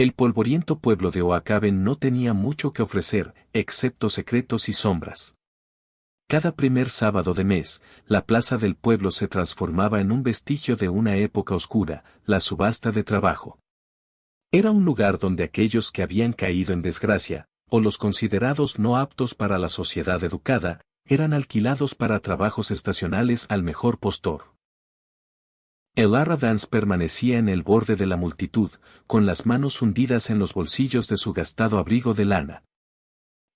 El polvoriento pueblo de Oacaben no tenía mucho que ofrecer, excepto secretos y sombras. Cada primer sábado de mes, la plaza del pueblo se transformaba en un vestigio de una época oscura, la subasta de trabajo. Era un lugar donde aquellos que habían caído en desgracia, o los considerados no aptos para la sociedad educada, eran alquilados para trabajos estacionales al mejor postor. Elara Dance permanecía en el borde de la multitud, con las manos hundidas en los bolsillos de su gastado abrigo de lana.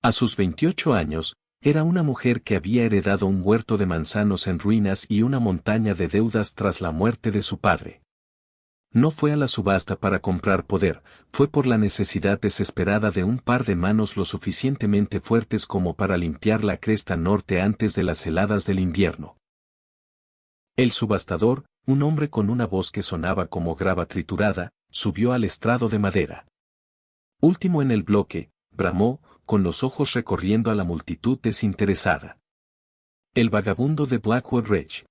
A sus 28 años, era una mujer que había heredado un huerto de manzanos en ruinas y una montaña de deudas tras la muerte de su padre. No fue a la subasta para comprar poder, fue por la necesidad desesperada de un par de manos lo suficientemente fuertes como para limpiar la cresta norte antes de las heladas del invierno. El subastador, un hombre con una voz que sonaba como grava triturada, subió al estrado de madera. Último en el bloque, bramó, con los ojos recorriendo a la multitud desinteresada. El vagabundo de Blackwood Ridge.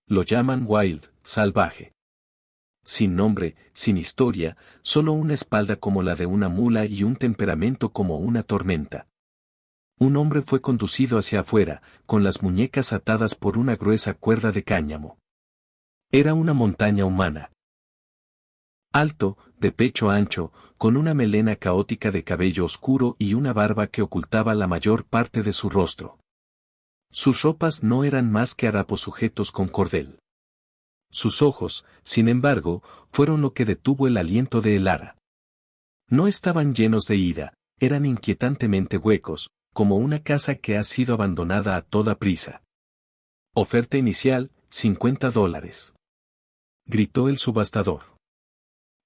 Lo llaman Wild, salvaje. Sin nombre, sin historia, solo una espalda como la de una mula y un temperamento como una tormenta. Un hombre fue conducido hacia afuera, con las muñecas atadas por una gruesa cuerda de cáñamo. Era una montaña humana. Alto, de pecho ancho, con una melena caótica de cabello oscuro y una barba que ocultaba la mayor parte de su rostro. Sus ropas no eran más que harapos sujetos con cordel. Sus ojos, sin embargo, fueron lo que detuvo el aliento de Elara. No estaban llenos de ira, eran inquietantemente huecos, como una casa que ha sido abandonada a toda prisa. Oferta inicial, $50. Gritó el subastador.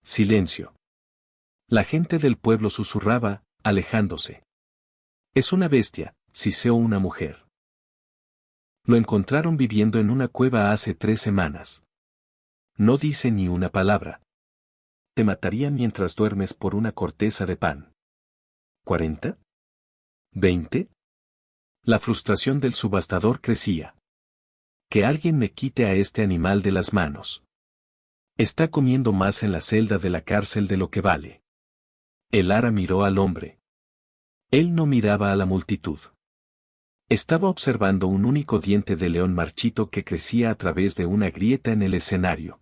Silencio. La gente del pueblo susurraba, alejándose. Es una bestia, siseó una mujer. Lo encontraron viviendo en una cueva hace 3 semanas. No dice ni una palabra. Te mataría mientras duermes por una corteza de pan. ¿40? ¿20? La frustración del subastador crecía. Que alguien me quite a este animal de las manos. Está comiendo más en la celda de la cárcel de lo que vale. Elara miró al hombre. Él no miraba a la multitud. Estaba observando un único diente de león marchito que crecía a través de una grieta en el escenario.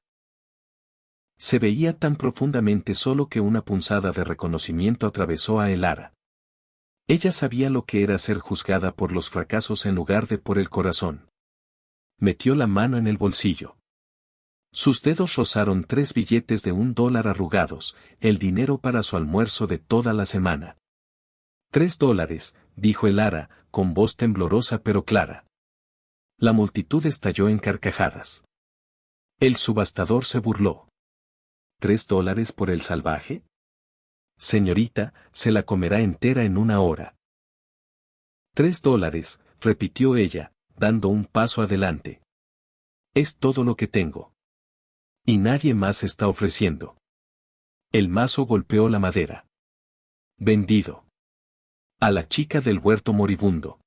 Se veía tan profundamente solo que una punzada de reconocimiento atravesó a Elara. Ella sabía lo que era ser juzgada por los fracasos en lugar de por el corazón. Metió la mano en el bolsillo. Sus dedos rozaron 3 billetes de $1 arrugados, el dinero para su almuerzo de toda la semana. $3, dijo Elara, con voz temblorosa pero clara. La multitud estalló en carcajadas. El subastador se burló. ¿$3 por el salvaje? Señorita, se la comerá entera en 1 hora. $3, repitió ella, dando un paso adelante. Es todo lo que tengo. Y nadie más está ofreciendo. El mazo golpeó la madera. Vendido. A la chica del huerto moribundo.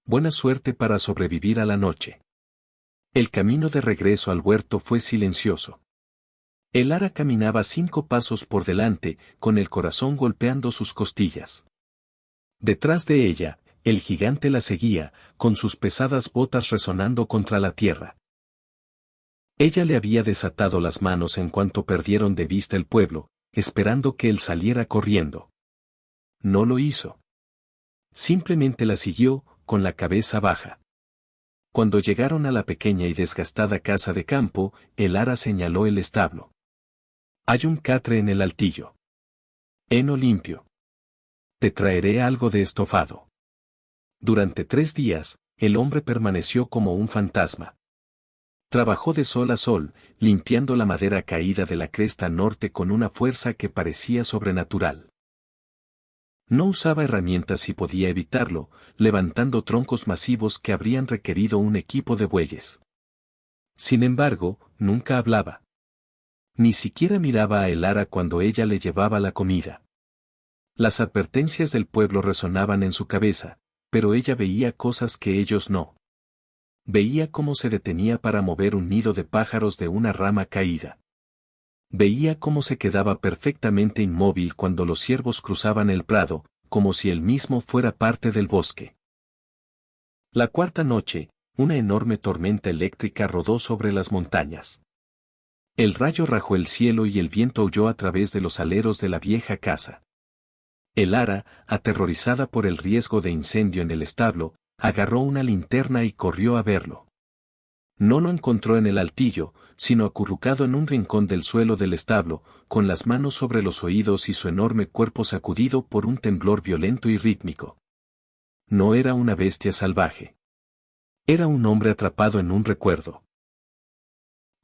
Buena suerte para sobrevivir a la noche. El camino de regreso al huerto fue silencioso. Elara caminaba 5 pasos por delante, con el corazón golpeando sus costillas. Detrás de ella, el gigante la seguía, con sus pesadas botas resonando contra la tierra. Ella le había desatado las manos en cuanto perdieron de vista el pueblo, esperando que él saliera corriendo. No lo hizo. Simplemente la siguió, con la cabeza baja. Cuando llegaron a la pequeña y desgastada casa de campo, Elara señaló el establo. Hay un catre en el altillo. Heno limpio. Te traeré algo de estofado. Durante 3 días, el hombre permaneció como un fantasma. Trabajó de sol a sol, limpiando la madera caída de la cresta norte con una fuerza que parecía sobrenatural. No usaba herramientas si podía evitarlo, levantando troncos masivos que habrían requerido un equipo de bueyes. Sin embargo, nunca hablaba. Ni siquiera miraba a Elara cuando ella le llevaba la comida. Las advertencias del pueblo resonaban en su cabeza, pero ella veía cosas que ellos no. Veía cómo se detenía para mover un nido de pájaros de una rama caída. Veía cómo se quedaba perfectamente inmóvil cuando los ciervos cruzaban el prado, como si él mismo fuera parte del bosque. La cuarta noche, una enorme tormenta eléctrica rodó sobre las montañas. El rayo rajó el cielo y el viento aulló a través de los aleros de la vieja casa. El ara, aterrorizada por el riesgo de incendio en el establo, agarró una linterna y corrió a verlo. No lo encontró en el altillo, sino acurrucado en un rincón del suelo del establo, con las manos sobre los oídos y su enorme cuerpo sacudido por un temblor violento y rítmico. No era una bestia salvaje. Era un hombre atrapado en un recuerdo.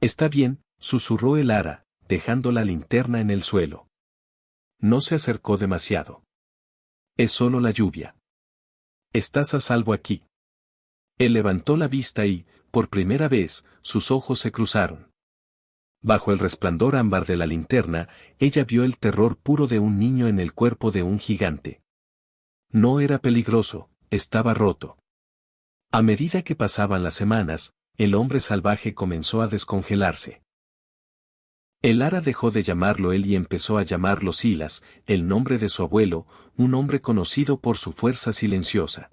«Está bien», susurró el ara, dejando la linterna en el suelo. No se acercó demasiado. «Es solo la lluvia. Estás a salvo aquí». Él levantó la vista y, por primera vez, sus ojos se cruzaron. Bajo el resplandor ámbar de la linterna, ella vio el terror puro de un niño en el cuerpo de un gigante. No era peligroso, estaba roto. A medida que pasaban las semanas, el hombre salvaje comenzó a descongelarse. El ara dejó de llamarlo él y empezó a llamarlo Silas, el nombre de su abuelo, un hombre conocido por su fuerza silenciosa.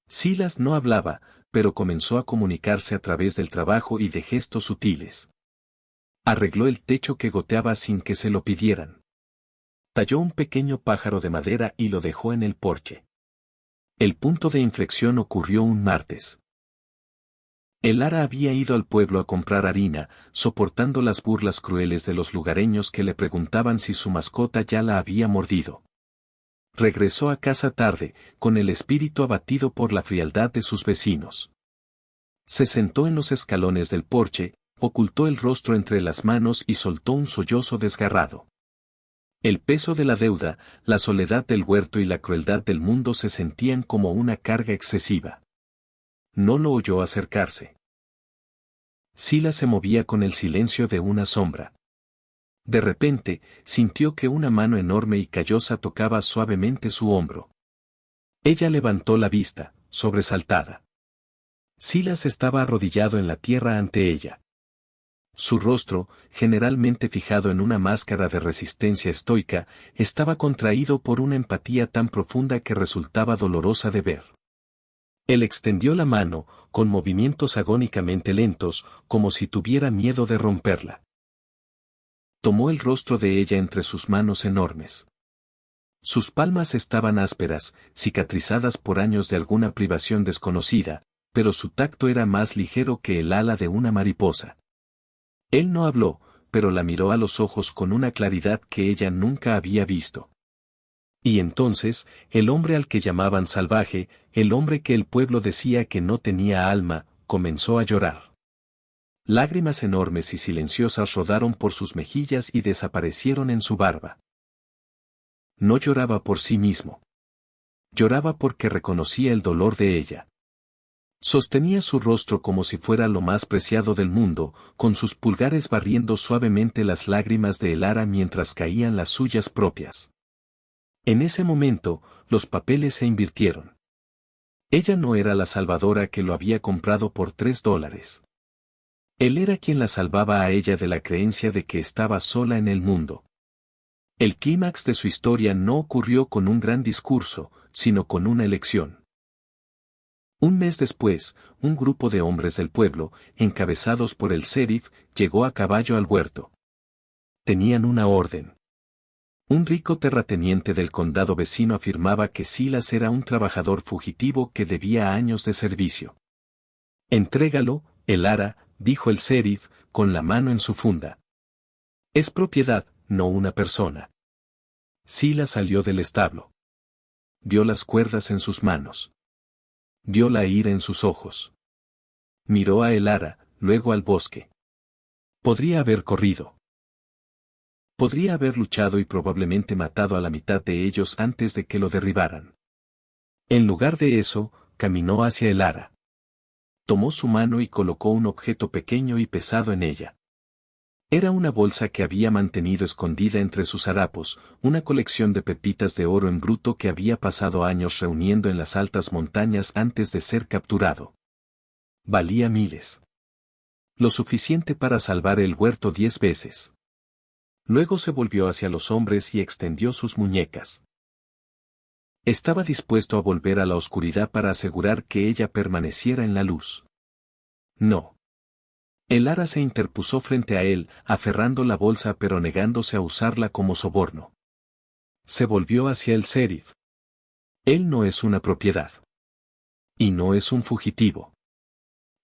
Silas no hablaba, pero comenzó a comunicarse a través del trabajo y de gestos sutiles. Arregló el techo que goteaba sin que se lo pidieran. Talló un pequeño pájaro de madera y lo dejó en el porche. El punto de inflexión ocurrió un martes. El ara había ido al pueblo a comprar harina, soportando las burlas crueles de los lugareños que le preguntaban si su mascota ya la había mordido. Regresó a casa tarde, con el espíritu abatido por la frialdad de sus vecinos. Se sentó en los escalones del porche, ocultó el rostro entre las manos y soltó un sollozo desgarrado. El peso de la deuda, la soledad del huerto y la crueldad del mundo se sentían como una carga excesiva. No lo oyó acercarse. Silas se movía con el silencio de una sombra. De repente, sintió que una mano enorme y callosa tocaba suavemente su hombro. Ella levantó la vista, sobresaltada. Silas estaba arrodillado en la tierra ante ella. Su rostro, generalmente fijado en una máscara de resistencia estoica, estaba contraído por una empatía tan profunda que resultaba dolorosa de ver. Él extendió la mano, con movimientos agónicamente lentos, como si tuviera miedo de romperla. Tomó el rostro de ella entre sus manos enormes. Sus palmas estaban ásperas, cicatrizadas por años de alguna privación desconocida, pero su tacto era más ligero que el ala de una mariposa. Él no habló, pero la miró a los ojos con una claridad que ella nunca había visto. Y entonces, el hombre al que llamaban salvaje, el hombre que el pueblo decía que no tenía alma, comenzó a llorar. Lágrimas enormes y silenciosas rodaron por sus mejillas y desaparecieron en su barba. No lloraba por sí mismo. Lloraba porque reconocía el dolor de ella. Sostenía su rostro como si fuera lo más preciado del mundo, con sus pulgares barriendo suavemente las lágrimas de el ara mientras caían las suyas propias. En ese momento, los papeles se invirtieron. Ella no era la salvadora que lo había comprado por $3. Él era quien la salvaba a ella de la creencia de que estaba sola en el mundo. El clímax de su historia no ocurrió con un gran discurso, sino con una elección. Un mes después, un grupo de hombres del pueblo, encabezados por el sheriff, llegó a caballo al huerto. Tenían una orden. Un rico terrateniente del condado vecino afirmaba que Silas era un trabajador fugitivo que debía años de servicio. «Entrégalo, el ara», dijo el sheriff, con la mano en su funda. «Es propiedad, no una persona». Silas salió del establo. Vio las cuerdas en sus manos. Vio la ira en sus ojos. Miró a el ara, luego al bosque. Podría haber corrido. Podría haber luchado y probablemente matado a la mitad de ellos antes de que lo derribaran. En lugar de eso, caminó hacia el ara. Tomó su mano y colocó un objeto pequeño y pesado en ella. Era una bolsa que había mantenido escondida entre sus harapos, una colección de pepitas de oro en bruto que había pasado años reuniendo en las altas montañas antes de ser capturado. Valía miles. Lo suficiente para salvar el huerto 10 veces. Luego se volvió hacia los hombres y extendió sus muñecas. Estaba dispuesto a volver a la oscuridad para asegurar que ella permaneciera en la luz. No. El ara se interpuso frente a él, aferrando la bolsa pero negándose a usarla como soborno. Se volvió hacia el sheriff. Él no es una propiedad. Y no es un fugitivo.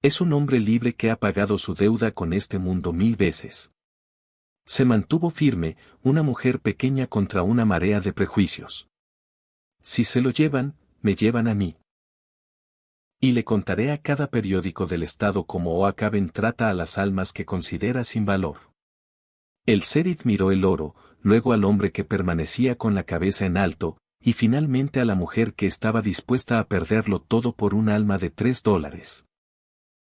Es un hombre libre que ha pagado su deuda con este mundo 1000 veces. Se mantuvo firme, una mujer pequeña contra una marea de prejuicios. Si se lo llevan, me llevan a mí. Y le contaré a cada periódico del estado cómo Oacaben trata a las almas que considera sin valor. El sheriff miró el oro, luego al hombre que permanecía con la cabeza en alto, y finalmente a la mujer que estaba dispuesta a perderlo todo por un alma de $3.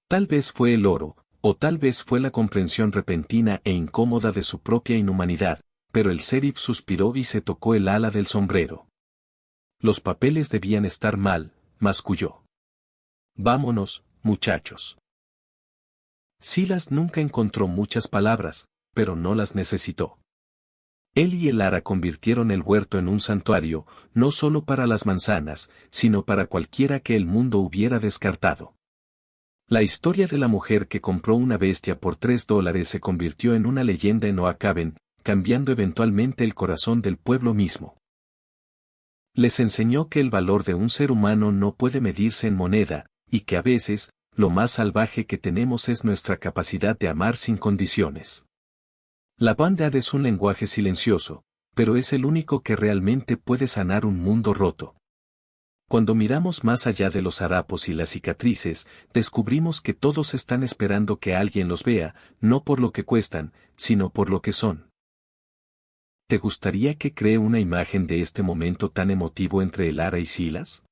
Tal vez fue el oro, o tal vez fue la comprensión repentina e incómoda de su propia inhumanidad, pero el sheriff suspiró y se tocó el ala del sombrero. Los papeles debían estar mal, masculló. Vámonos, muchachos. Silas nunca encontró muchas palabras, pero no las necesitó. Él y el ara convirtieron el huerto en un santuario, no solo para las manzanas, sino para cualquiera que el mundo hubiera descartado. La historia de la mujer que compró una bestia por $3 se convirtió en una leyenda en Oacaben, cambiando eventualmente el corazón del pueblo mismo. Les enseñó que el valor de un ser humano no puede medirse en moneda, y que a veces, lo más salvaje que tenemos es nuestra capacidad de amar sin condiciones. La bondad es un lenguaje silencioso, pero es el único que realmente puede sanar un mundo roto. Cuando miramos más allá de los harapos y las cicatrices, descubrimos que todos están esperando que alguien los vea, no por lo que cuestan, sino por lo que son. ¿Te gustaría que cree una imagen de este momento tan emotivo entre el ara y Silas?